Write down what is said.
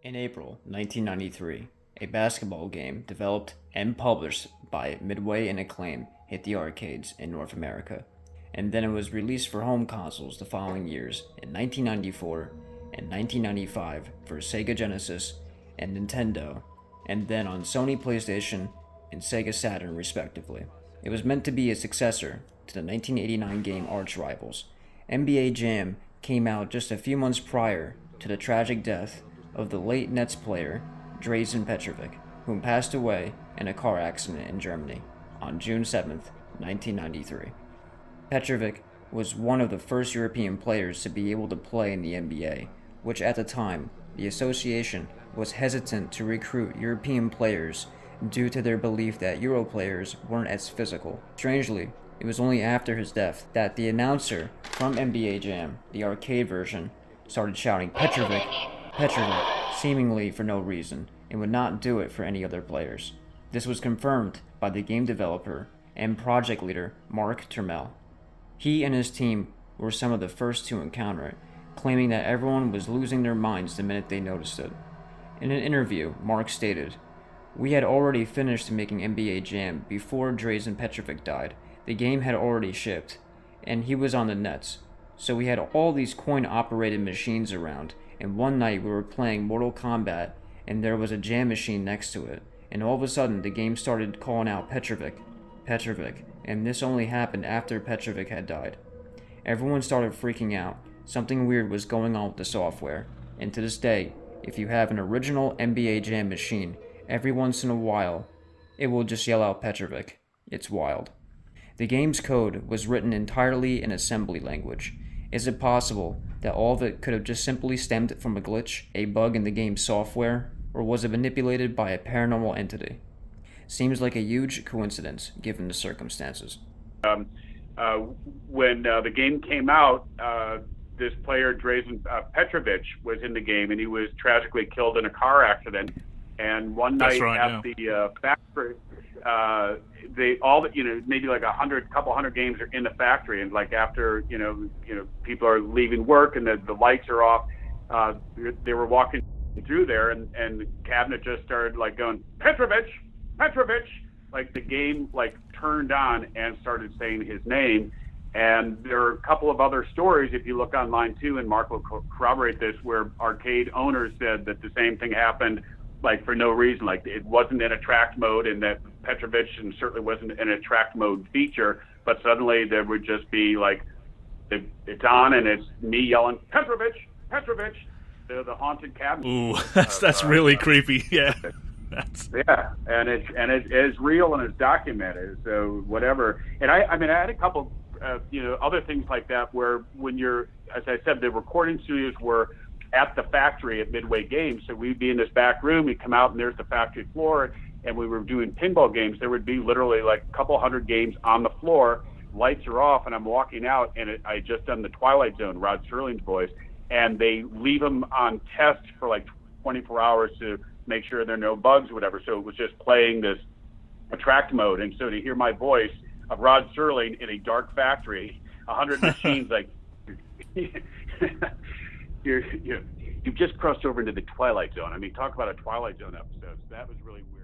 In April 1993, a basketball game developed and published by Midway and Acclaim hit the arcades in North America, and then it was released for home consoles the following years in 1994 and 1995 for Sega Genesis and Nintendo, and then on Sony PlayStation and Sega Saturn respectively. It was meant to be a successor to the 1989 game arch rivals. NBA Jam came out just a few months prior to the tragic death of the late Nets player Dražen Petrović, whom passed away in a car accident in Germany on June 7, 1993. Petrović was one of the first European players to be able to play in the NBA, which at the time, the association was hesitant to recruit European players due to their belief that Euro players weren't as physical. Strangely, it was only after his death that the announcer from NBA Jam, the arcade version, started shouting Petrović, Petrović, seemingly for no reason, and would not do it for any other players. This was confirmed by the game developer and project leader Mark Turmel. He and his team were some of the first to encounter it, claiming that everyone was losing their minds the minute they noticed it. In an interview, Mark stated, "We had already finished making NBA Jam before Dražen Petrović died. The game had already shipped, and he was on the Nets. So we had all these coin-operated machines around, and one night we were playing Mortal Kombat, and there was a jam machine next to it, and all of a sudden the game started calling out Petrović, Petrović, and this only happened after Petrović had died. Everyone started freaking out. Something weird was going on with the software, and to this day, if you have an original NBA Jam machine, every once in a while, it will just yell out Petrović. It's wild." The game's code was written entirely in assembly language. Is it possible that all of it could have just simply stemmed from a glitch, a bug in the game's software, or was it manipulated by a paranormal entity? Seems like a huge coincidence given the circumstances. When the game came out, this player, Dražen Petrović, was in the game, and he was tragically killed in a car accident. And one night the factory, maybe like couple hundred games are in the factory, and like after people are leaving work and the lights are off, they were walking through there, and the cabinet just started like going Petrović, Petrović, like the game like turned on and started saying his name. And there are a couple of other stories, if you look online too, and Mark will corroborate this, where arcade owners said that the same thing happened, like for no reason, like it wasn't in attract mode, and that Petrović and certainly wasn't an attract mode feature, but suddenly there would just be like, it's on and it's me yelling, Petrović, Petrović, the haunted cabinet. Ooh, that's really creepy, yeah. Yeah, and it is real and it's documented, so whatever. And I had a couple other things like that where when you're, as I said, the recording studios were at the factory at Midway Games, so we'd be in this back room, we'd come out and there's the factory floor, and we were doing pinball games. There would be literally like a couple hundred games on the floor, lights are off, and I'm walking out, and I just done the Twilight Zone, Rod Serling's voice, and they leave them on test for like 24 hours to make sure there are no bugs or whatever, so it was just playing this attract mode. And so to hear my voice of Rod Serling in a dark factory, 100 machines, like you've just crossed over into the Twilight Zone. I mean, talk about a Twilight Zone episode. So that was really weird.